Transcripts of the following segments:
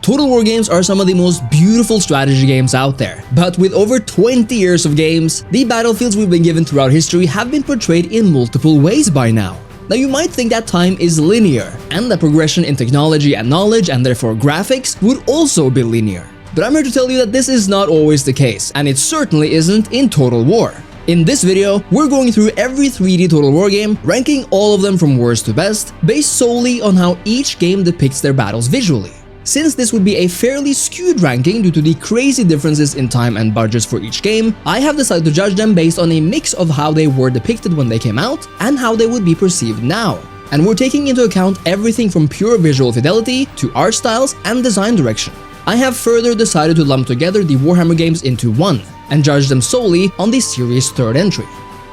Total War games are some of the most beautiful strategy games out there, but with over 20 years of games, the battlefields we've been given throughout history have been portrayed in multiple ways by now. Now you might think that time is linear, and that progression in technology and knowledge and therefore graphics would also be linear. But I'm here to tell you that this is not always the case, and it certainly isn't in Total War. In this video, we're going through every 3D Total War game, ranking all of them from worst to best, based solely on how each game depicts their battles visually. Since this would be a fairly skewed ranking due to the crazy differences in time and budgets for each game, I have decided to judge them based on a mix of how they were depicted when they came out and how they would be perceived now. And we're taking into account everything from pure visual fidelity to art styles and design direction. I have further decided to lump together the Warhammer games into one, and judge them solely on the series' third entry.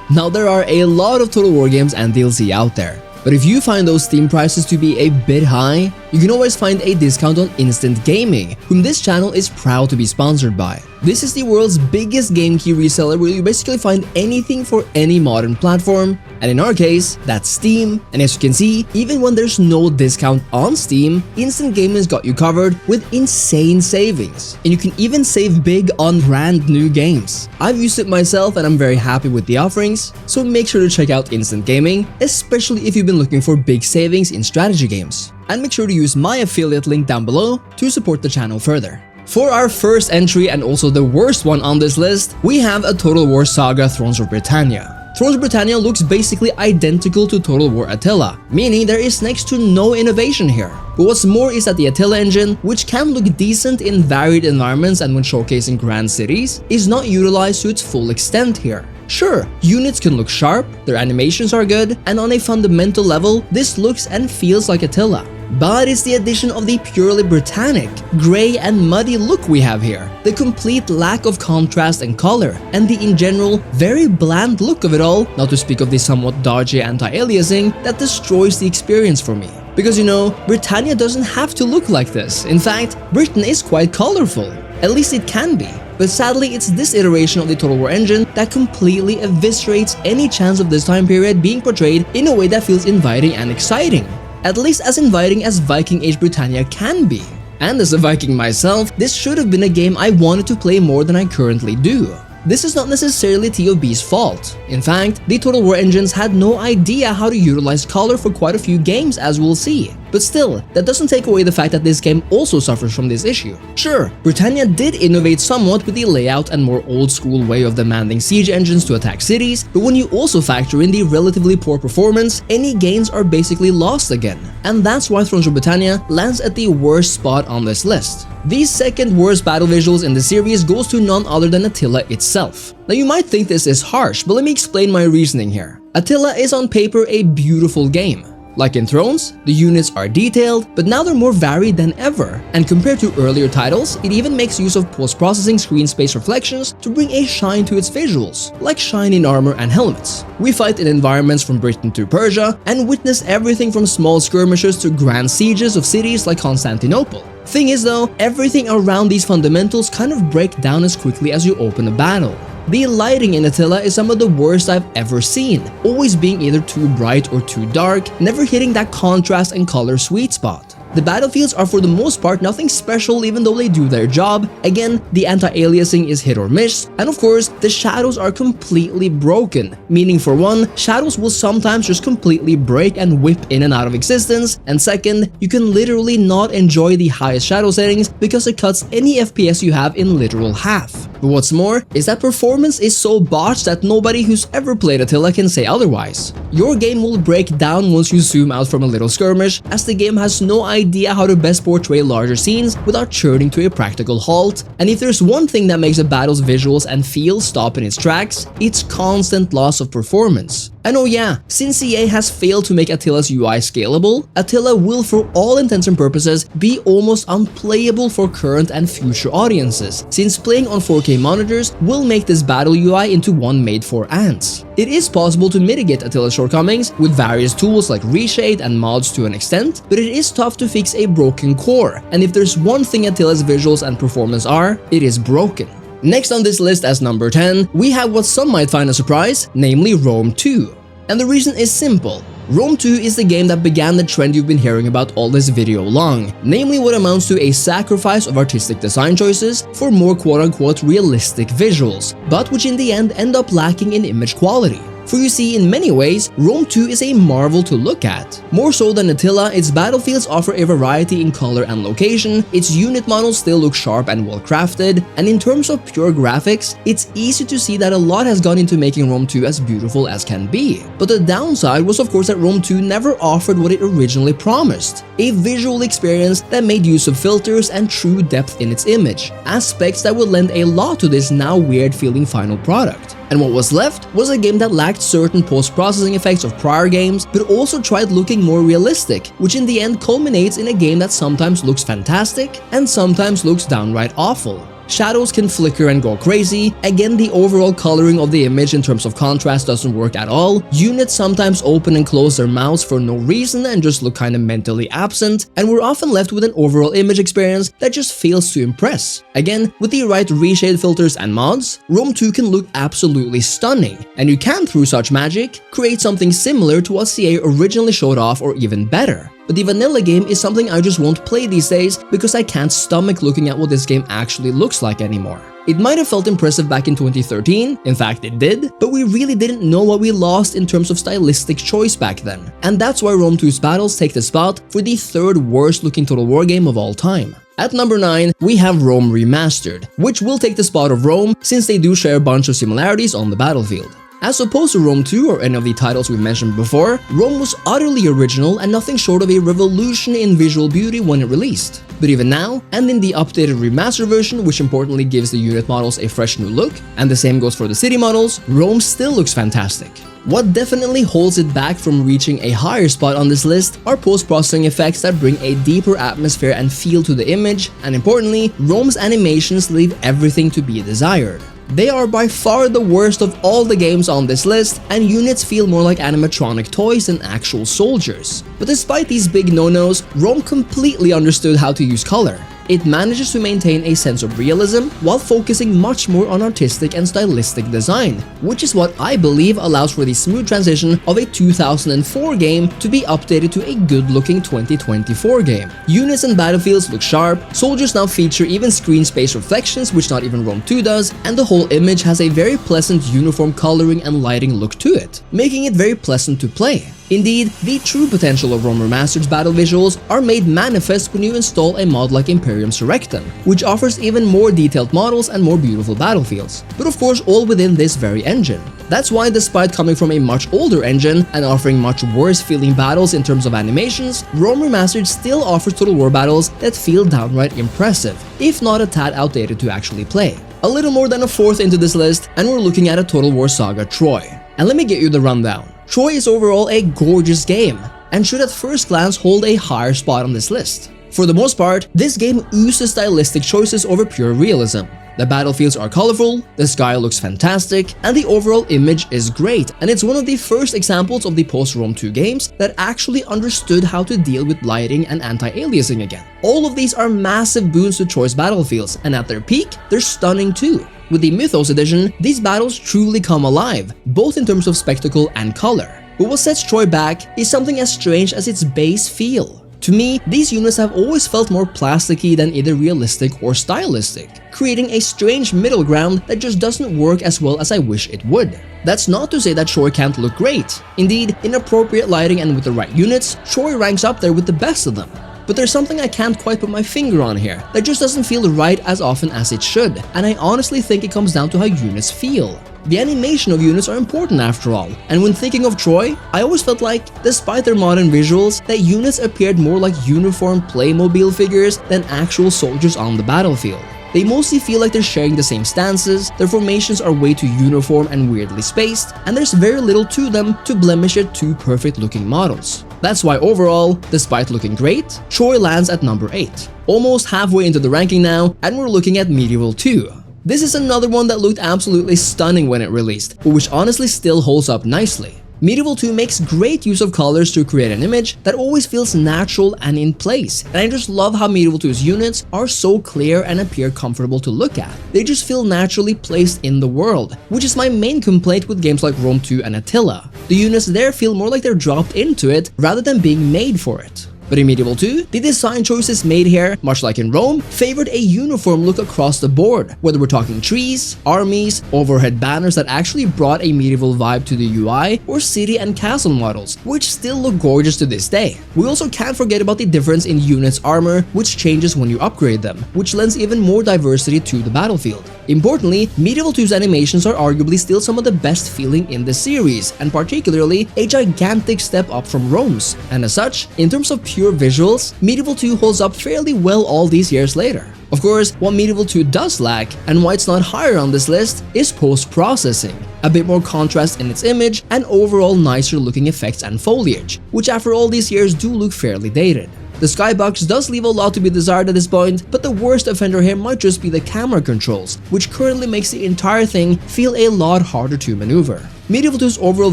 Now there are a lot of Total War games and DLC out there, but if you find those Steam prices to be a bit high, you can always find a discount on Instant Gaming, whom this channel is proud to be sponsored by. This is the world's biggest game key reseller where you basically find anything for any modern platform, and in our case, that's Steam. And as you can see, even when there's no discount on Steam, Instant Gaming's got you covered with insane savings. And you can even save big on brand new games. I've used it myself and I'm very happy with the offerings, so make sure to check out Instant Gaming, especially if you've been looking for big savings in strategy games. And make sure to use my affiliate link down below to support the channel further. For our first entry and also the worst one on this list, we have a Total War Saga Thrones of Britannia. Thrones of Britannia looks basically identical to Total War Attila, meaning there is next to no innovation here. But what's more is that the Attila engine, which can look decent in varied environments and when showcasing grand cities, is not utilized to its full extent here. Sure, units can look sharp, their animations are good, and on a fundamental level, this looks and feels like Attila. But it's the addition of the purely Britannic, grey and muddy look we have here, the complete lack of contrast and color, and the in general very bland look of it all, not to speak of the somewhat dodgy anti-aliasing, that destroys the experience for me. Because you know, Britannia doesn't have to look like this. In fact, Britain is quite colorful. At least it can be. But sadly, it's this iteration of the Total War engine that completely eviscerates any chance of this time period being portrayed in a way that feels inviting and exciting. At least as inviting as Viking Age Britannia can be. And as a Viking myself, this should have been a game I wanted to play more than I currently do. This is not necessarily TOB's fault. In fact, the Total War engines had no idea how to utilize color for quite a few games, as we'll see. But still, that doesn't take away the fact that this game also suffers from this issue. Sure, Britannia did innovate somewhat with the layout and more old-school way of demanding siege engines to attack cities, but when you also factor in the relatively poor performance, any gains are basically lost again. And that's why Thrones of Britannia lands at the worst spot on this list. The second worst battle visuals in the series goes to none other than Attila itself. Now you might think this is harsh, but let me explain my reasoning here. Attila is on paper a beautiful game. Like in Thrones, the units are detailed, but now they're more varied than ever. And compared to earlier titles, it even makes use of post-processing screen space reflections to bring a shine to its visuals, like shine in armor and helmets. We fight in environments from Britain to Persia, and witness everything from small skirmishes to grand sieges of cities like Constantinople. Thing is though, everything around these fundamentals kind of break down as quickly as you open a battle. The lighting in Attila is some of the worst I've ever seen, always being either too bright or too dark, never hitting that contrast and color sweet spot. The battlefields are for the most part nothing special even though they do their job. Again, the anti-aliasing is hit or miss, and of course, the shadows are completely broken. Meaning for one, shadows will sometimes just completely break and whip in and out of existence, and second, you can literally not enjoy the highest shadow settings because it cuts any FPS you have in literal half. But what's more is that performance is so botched that nobody who's ever played Attila can say otherwise. Your game will break down once you zoom out from a little skirmish, as the game has no idea how to best portray larger scenes without churning to a practical halt. And if there's one thing that makes a battle's visuals and feel stop in its tracks, it's constant loss of performance. And oh yeah, since EA has failed to make Attila's UI scalable, Attila will for all intents and purposes be almost unplayable for current and future audiences, since playing on 4K monitors will make this battle UI into one made for ants. It is possible to mitigate Attila's shortcomings with various tools like reshade and mods to an extent, but it is tough to fix a broken core, and if there's one thing Attila's visuals and performance are, it is broken. Next on this list as number 10, we have what some might find a surprise, namely Rome 2. And the reason is simple. Rome 2 is the game that began the trend you've been hearing about all this video long, namely what amounts to a sacrifice of artistic design choices for more quote-unquote realistic visuals, but which in the end end up lacking in image quality. For you see, in many ways, Rome 2 is a marvel to look at. More so than Attila, its battlefields offer a variety in color and location, its unit models still look sharp and well crafted, and in terms of pure graphics, it's easy to see that a lot has gone into making Rome 2 as beautiful as can be. But the downside was of course that Rome 2 never offered what it originally promised, a visual experience that made use of filters and true depth in its image, aspects that would lend a lot to this now weird feeling final product. And what was left was a game that lacked certain post-processing effects of prior games, but also tried looking more realistic, which in the end culminates in a game that sometimes looks fantastic and sometimes looks downright awful. Shadows can flicker and go crazy, again the overall coloring of the image in terms of contrast doesn't work at all, units sometimes open and close their mouths for no reason and just look kinda mentally absent, and we're often left with an overall image experience that just fails to impress. Again, with the right reshade filters and mods, Rome 2 can look absolutely stunning, and you can through such magic create something similar to what CA originally showed off or even better. But the vanilla game is something I just won't play these days because I can't stomach looking at what this game actually looks like anymore. It might have felt impressive back in 2013, in fact it did, but we really didn't know what we lost in terms of stylistic choice back then. And that's why Rome 2's battles take the spot for the third worst looking Total War game of all time. At number 9, we have Rome Remastered, which will take the spot of Rome since they do share a bunch of similarities on the battlefield. As opposed to Rome 2 or any of the titles we've mentioned before, Rome was utterly original and nothing short of a revolution in visual beauty when it released. But even now, and in the updated remaster version, which importantly gives the unit models a fresh new look, and the same goes for the city models, Rome still looks fantastic. What definitely holds it back from reaching a higher spot on this list are post-processing effects that bring a deeper atmosphere and feel to the image, and importantly, Rome's animations leave everything to be desired. They are by far the worst of all the games on this list, and units feel more like animatronic toys than actual soldiers. But despite these big no-nos, Rome completely understood how to use color. It manages to maintain a sense of realism while focusing much more on artistic and stylistic design, which is what I believe allows for the smooth transition of a 2004 game to be updated to a good-looking 2024 game. Units and battlefields look sharp, soldiers now feature even screen space reflections, which not even Rome 2 does, and the whole image has a very pleasant uniform coloring and lighting look to it, making it very pleasant to play. Indeed, the true potential of Rome Remastered's battle visuals are made manifest when you install a mod like Imperium Surrectum, which offers even more detailed models and more beautiful battlefields, but of course all within this very engine. That's why despite coming from a much older engine and offering much worse feeling battles in terms of animations, Rome Remastered still offers Total War battles that feel downright impressive, if not a tad outdated to actually play. A little more than a fourth into this list, and we're looking at a Total War saga Troy. And let me get you the rundown. Troy is overall a gorgeous game, and should at first glance hold a higher spot on this list. For the most part, this game oozes stylistic choices over pure realism. The battlefields are colorful, the sky looks fantastic, and the overall image is great, and it's one of the first examples of the post-Rome 2 games that actually understood how to deal with lighting and anti-aliasing again. All of these are massive boons to Troy's battlefields, and at their peak, they're stunning too. With the Mythos edition, these battles truly come alive, both in terms of spectacle and color. But what sets Troy back is something as strange as its base feel. To me, these units have always felt more plasticky than either realistic or stylistic, creating a strange middle ground that just doesn't work as well as I wish it would. That's not to say that Troy can't look great. Indeed, in appropriate lighting and with the right units, Troy ranks up there with the best of them. But there's something I can't quite put my finger on here that just doesn't feel right as often as it should, and I honestly think it comes down to how units feel. The animation of units are important after all, and when thinking of Troy, I always felt like, despite their modern visuals, that units appeared more like uniform Playmobil figures than actual soldiers on the battlefield. They mostly feel like they're sharing the same stances, their formations are way too uniform and weirdly spaced, and there's very little to them to blemish their two perfect looking models. That's why overall, despite looking great, Troy lands at number 8. Almost halfway into the ranking now, and we're looking at Medieval 2. This is another one that looked absolutely stunning when it released, but which honestly still holds up nicely. Medieval 2 makes great use of colors to create an image that always feels natural and in place, and I just love how Medieval 2's units are so clear and appear comfortable to look at. They just feel naturally placed in the world, which is my main complaint with games like Rome 2 and Attila. The units there feel more like they're dropped into it rather than being made for it. But in Medieval 2, the design choices made here, much like in Rome, favored a uniform look across the board, whether we're talking trees, armies, overhead banners that actually brought a medieval vibe to the UI, or city and castle models, which still look gorgeous to this day. We also can't forget about the difference in units' armor, which changes when you upgrade them, which lends even more diversity to the battlefield. Importantly, Medieval 2's animations are arguably still some of the best feeling in the series, and particularly a gigantic step up from Rome's. And as such, in terms of pure visuals, Medieval 2 holds up fairly well all these years later. Of course, what Medieval 2 does lack, and why it's not higher on this list, is post-processing. A bit more contrast in its image, and overall nicer looking effects and foliage, which after all these years do look fairly dated. The skybox does leave a lot to be desired at this point, but the worst offender here might just be the camera controls, which currently makes the entire thing feel a lot harder to maneuver. Medieval 2's overall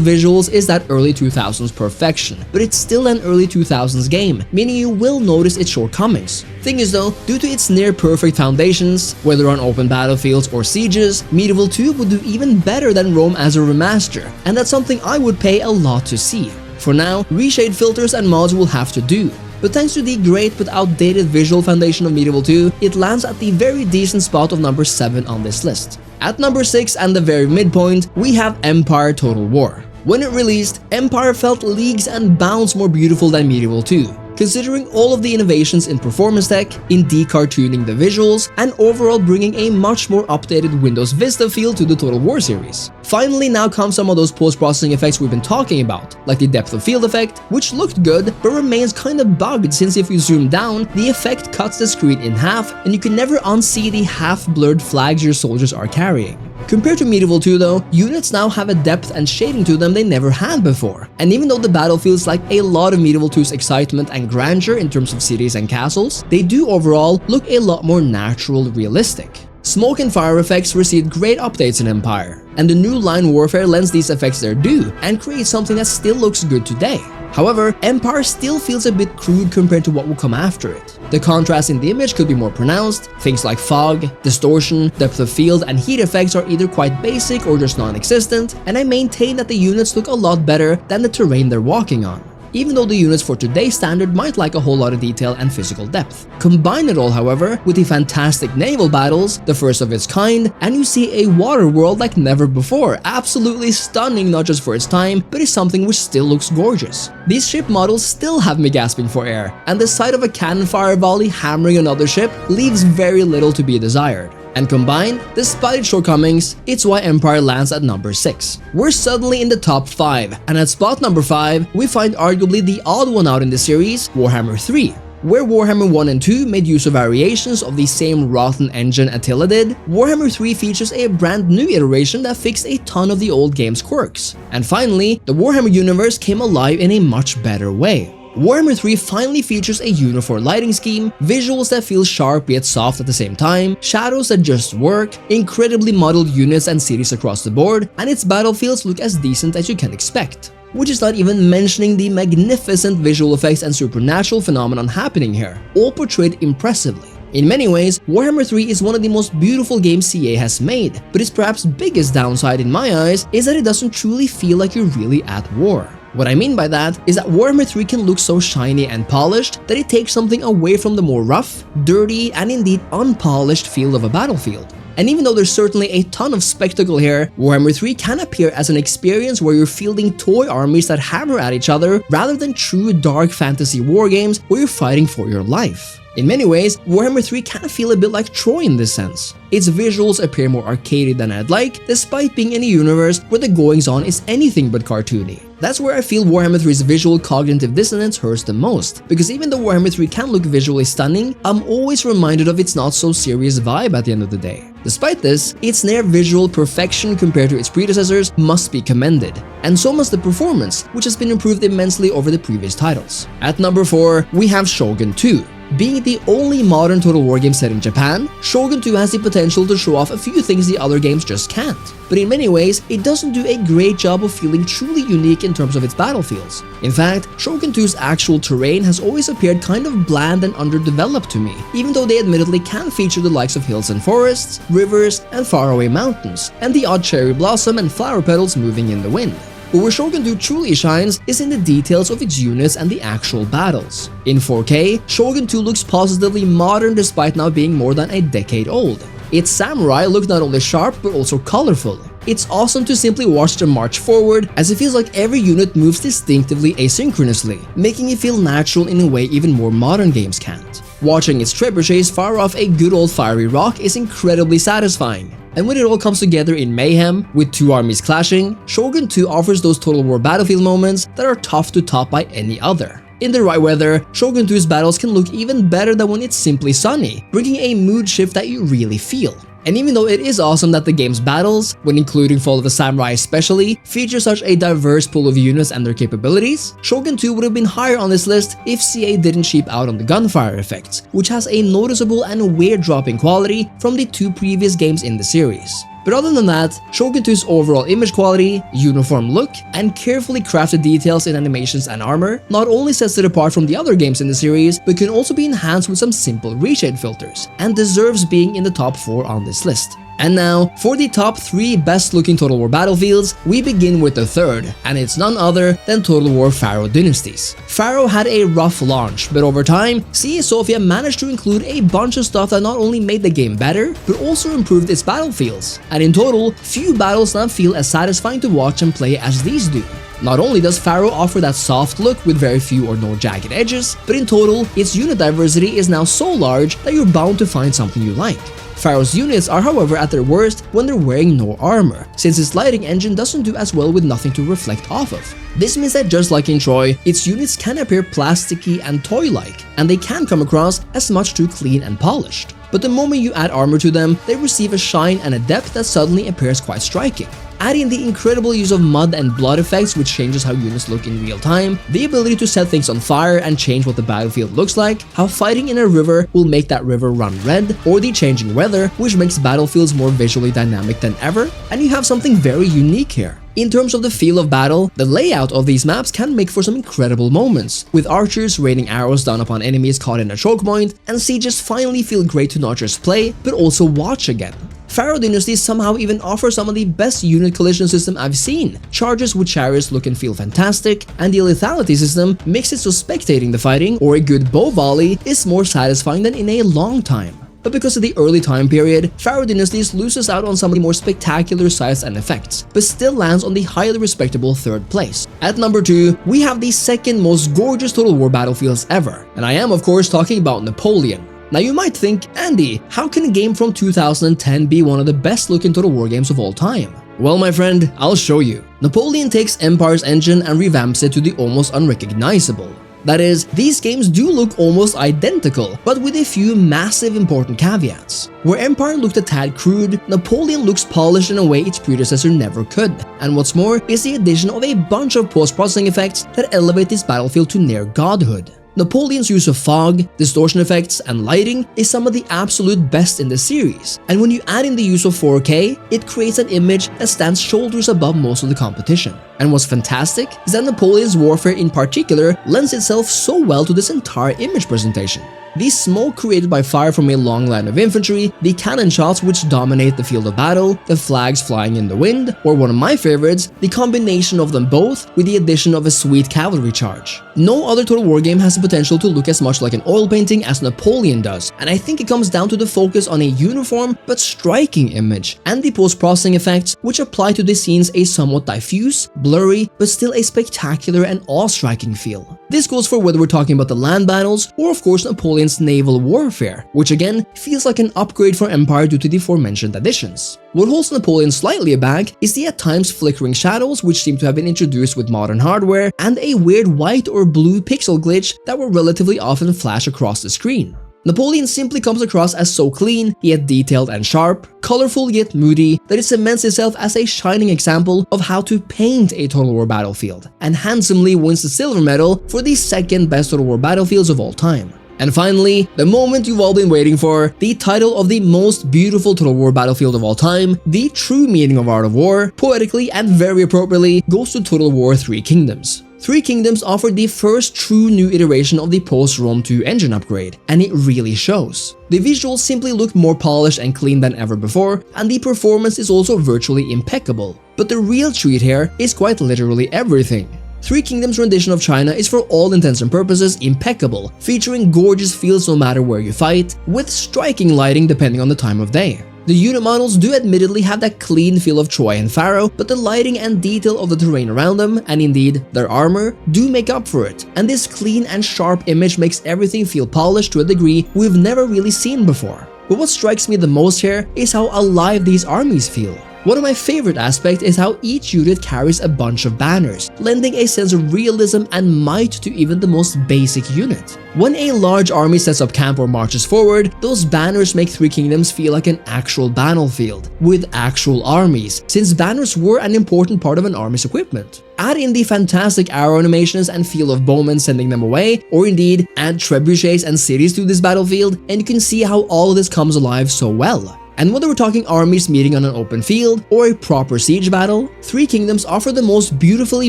visuals is that early 2000s perfection, but it's still an early 2000s game, meaning you will notice its shortcomings. Thing is though, due to its near-perfect foundations, whether on open battlefields or sieges, Medieval 2 would do even better than Rome as a remaster, and that's something I would pay a lot to see. For now, reshade filters and mods will have to do. But thanks to the great but outdated visual foundation of Medieval 2, it lands at the very decent spot of number 7 on this list. At number 6 and the very midpoint, we have Empire Total War. When it released, Empire felt leagues and bounds more beautiful than Medieval 2. Considering all of the innovations in performance tech, in decartooning the visuals, and overall bringing a much more updated Windows Vista feel to the Total War series. Finally, now come some of those post-processing effects we've been talking about, like the depth of field effect, which looked good but remains kinda bugged since if you zoom down, the effect cuts the screen in half and you can never unsee the half-blurred flags your soldiers are carrying. Compared to Medieval 2 though, units now have a depth and shading to them they never had before, and even though the battle feels like a lot of Medieval 2's excitement and grandeur in terms of cities and castles, they do overall look a lot more natural, realistic. Smoke and fire effects received great updates in Empire, and the new line warfare lends these effects their due and creates something that still looks good today. However, Empire still feels a bit crude compared to what will come after it. The contrast in the image could be more pronounced, things like fog, distortion, depth of field, and heat effects are either quite basic or just non-existent, and I maintain that the units look a lot better than the terrain they're walking on, even though the units for today's standard might lack a whole lot of detail and physical depth. Combine it all, however, with the fantastic naval battles, the first of its kind, and you see a water world like never before, absolutely stunning not just for its time, but is something which still looks gorgeous. These ship models still have me gasping for air, and the sight of a cannon fire volley hammering another ship leaves very little to be desired. And combined, despite its shortcomings, it's why Empire lands at number 6. We're suddenly in the top 5, and at spot number 5, we find arguably the odd one out in the series, Warhammer 3. Where Warhammer 1 and 2 made use of variations of the same rotten engine Attila did, Warhammer 3 features a brand new iteration that fixed a ton of the old game's quirks. And finally, the Warhammer universe came alive in a much better way. Warhammer 3 finally features a uniform lighting scheme, visuals that feel sharp yet soft at the same time, shadows that just work, incredibly modeled units and cities across the board, and its battlefields look as decent as you can expect. Which is not even mentioning the magnificent visual effects and supernatural phenomenon happening here, all portrayed impressively. In many ways, Warhammer 3 is one of the most beautiful games CA has made, but its perhaps biggest downside in my eyes is that it doesn't truly feel like you're really at war. What I mean by that is that Warhammer 3 can look so shiny and polished that it takes something away from the more rough, dirty, and indeed unpolished feel of a battlefield. And even though there's certainly a ton of spectacle here, Warhammer 3 can appear as an experience where you're fielding toy armies that hammer at each other rather than true dark fantasy war games where you're fighting for your life. In many ways, Warhammer 3 kind of feel a bit like Troy in this sense. Its visuals appear more arcadey than I'd like, despite being in a universe where the goings-on is anything but cartoony. That's where I feel Warhammer 3's visual cognitive dissonance hurts the most, because even though Warhammer 3 can look visually stunning, I'm always reminded of its not-so-serious vibe at the end of the day. Despite this, its near-visual perfection compared to its predecessors must be commended, and so must the performance, which has been improved immensely over the previous titles. At number 4, we have Shogun 2. Being the only modern Total War game set in Japan, Shogun 2 has the potential to show off a few things the other games just can't. But in many ways, it doesn't do a great job of feeling truly unique in terms of its battlefields. In fact, Shogun 2's actual terrain has always appeared kind of bland and underdeveloped to me, even though they admittedly can feature the likes of hills and forests, rivers, and faraway mountains, and the odd cherry blossom and flower petals moving in the wind. But where Shogun 2 truly shines is in the details of its units and the actual battles. In 4K, Shogun 2 looks positively modern despite now being more than a decade old. Its samurai look not only sharp but also colorful. It's awesome to simply watch them march forward, as it feels like every unit moves distinctively asynchronously, making it feel natural in a way even more modern games can't. Watching its trebuchets fire off a good old fiery rock is incredibly satisfying. And when it all comes together in mayhem, with two armies clashing, Shogun 2 offers those Total War battlefield moments that are tough to top by any other. In the right weather, Shogun 2's battles can look even better than when it's simply sunny, bringing a mood shift that you really feel. And even though it is awesome that the game's battles, when including Fall of the Samurai especially, feature such a diverse pool of units and their capabilities, Shogun 2 would have been higher on this list if CA didn't cheap out on the gunfire effects, which has a noticeable and weird drop in quality from the two previous games in the series. But other than that, Shogun 2's overall image quality, uniform look, and carefully crafted details in animations and armor not only sets it apart from the other games in the series, but can also be enhanced with some simple reshade filters, and deserves being in the top 4 on this list. And now, for the top 3 best looking Total War battlefields, we begin with the third, and it's none other than Total War Pharaoh Dynasties. Pharaoh had a rough launch, but over time, CA Sofia managed to include a bunch of stuff that not only made the game better, but also improved its battlefields. And in total, few battles now feel as satisfying to watch and play as these do. Not only does Pharaoh offer that soft look with very few or no jagged edges, but in total, its unit diversity is now so large that you're bound to find something you like. Pharaoh's units are however at their worst when they're wearing no armor, since its lighting engine doesn't do as well with nothing to reflect off of. This means that just like in Troy, its units can appear plasticky and toy-like, and they can come across as much too clean and polished. But the moment you add armor to them, they receive a shine and a depth that suddenly appears quite striking. Add in the incredible use of mud and blood effects, which changes how units look in real time, the ability to set things on fire and change what the battlefield looks like, how fighting in a river will make that river run red, or the changing weather, which makes battlefields more visually dynamic than ever, and you have something very unique here. In terms of the feel of battle, the layout of these maps can make for some incredible moments, with archers raining arrows down upon enemies caught in a choke point, and sieges finally feel great to not just play, but also watch again. Pharaoh Dynasty somehow even offers some of the best unit collision system I've seen. Charges with chariots look and feel fantastic, and the lethality system makes it so spectating the fighting or a good bow volley is more satisfying than in a long time. But because of the early time period, Pharaoh Dynasties loses out on some of the more spectacular sights and effects, but still lands on the highly respectable 3rd place. At number 2, we have the second most gorgeous Total War battlefields ever, and I am of course talking about Napoleon. Now you might think, Andy, how can a game from 2010 be one of the best looking Total War games of all time? Well my friend, I'll show you. Napoleon takes Empire's engine and revamps it to the almost unrecognizable. That is, these games do look almost identical, but with a few massive important caveats. Where Empire looked a tad crude, Napoleon looks polished in a way its predecessor never could. And what's more is the addition of a bunch of post-processing effects that elevate this battlefield to near godhood. Napoleon's use of fog, distortion effects, and lighting is some of the absolute best in the series, and when you add in the use of 4K, it creates an image that stands shoulders above most of the competition. And what's fantastic is that Napoleon's warfare in particular lends itself so well to this entire image presentation. The smoke created by fire from a long line of infantry, the cannon shots which dominate the field of battle, the flags flying in the wind, or one of my favorites, the combination of them both with the addition of a sweet cavalry charge. No other Total War game has the potential to look as much like an oil painting as Napoleon does, and I think it comes down to the focus on a uniform but striking image, and the post-processing effects which apply to the scenes a somewhat diffuse, blurry, but still a spectacular and awe-striking feel. This goes for whether we're talking about the land battles, or of course Napoleon's naval warfare, which again feels like an upgrade for Empire due to the aforementioned additions. What holds Napoleon slightly aback is the at times flickering shadows which seem to have been introduced with modern hardware, and a weird white or blue pixel glitch that will relatively often flash across the screen. Napoleon simply comes across as so clean, yet detailed and sharp, colorful yet moody, that it cements itself as a shining example of how to paint a Total War battlefield, and handsomely wins the silver medal for the second best Total War battlefields of all time. And finally, the moment you've all been waiting for, the title of the most beautiful Total War battlefield of all time, the true meaning of Art of War, poetically and very appropriately, goes to Total War 3 Kingdoms. 3 Kingdoms offered the first true new iteration of the post-Rome 2 engine upgrade, and it really shows. The visuals simply look more polished and clean than ever before, and the performance is also virtually impeccable. But the real treat here is quite literally everything. 3 Kingdoms' rendition of China is for all intents and purposes impeccable, featuring gorgeous fields no matter where you fight, with striking lighting depending on the time of day. The unit models do admittedly have that clean feel of Troy and Pharaoh, but the lighting and detail of the terrain around them, and indeed their armor, do make up for it, and this clean and sharp image makes everything feel polished to a degree we've never really seen before. But what strikes me the most here is how alive these armies feel. One of my favorite aspects is how each unit carries a bunch of banners, lending a sense of realism and might to even the most basic unit. When a large army sets up camp or marches forward, those banners make 3 Kingdoms feel like an actual battlefield, with actual armies, since banners were an important part of an army's equipment. Add in the fantastic arrow animations and feel of bowmen sending them away, or indeed add trebuchets and cities to this battlefield, and you can see how all of this comes alive so well. And whether we're talking armies meeting on an open field or a proper siege battle, 3 Kingdoms offer the most beautifully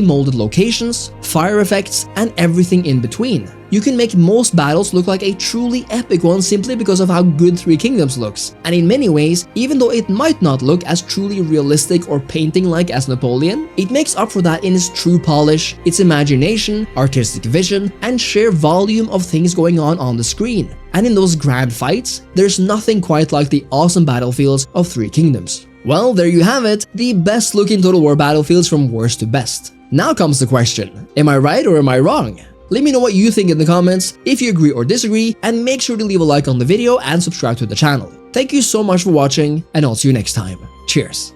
molded locations, fire effects, and everything in between. You can make most battles look like a truly epic one simply because of how good 3 Kingdoms looks, and in many ways, even though it might not look as truly realistic or painting-like as Napoleon, it makes up for that in its true polish, its imagination, artistic vision, and sheer volume of things going on the screen. And in those grand fights, there's nothing quite like the awesome battlefields of 3 Kingdoms. Well, there you have it, the best looking Total War battlefields from worst to best. Now comes the question, am I right or am I wrong? Let me know what you think in the comments, if you agree or disagree, and make sure to leave a like on the video and subscribe to the channel. Thank you so much for watching, and I'll see you next time. Cheers!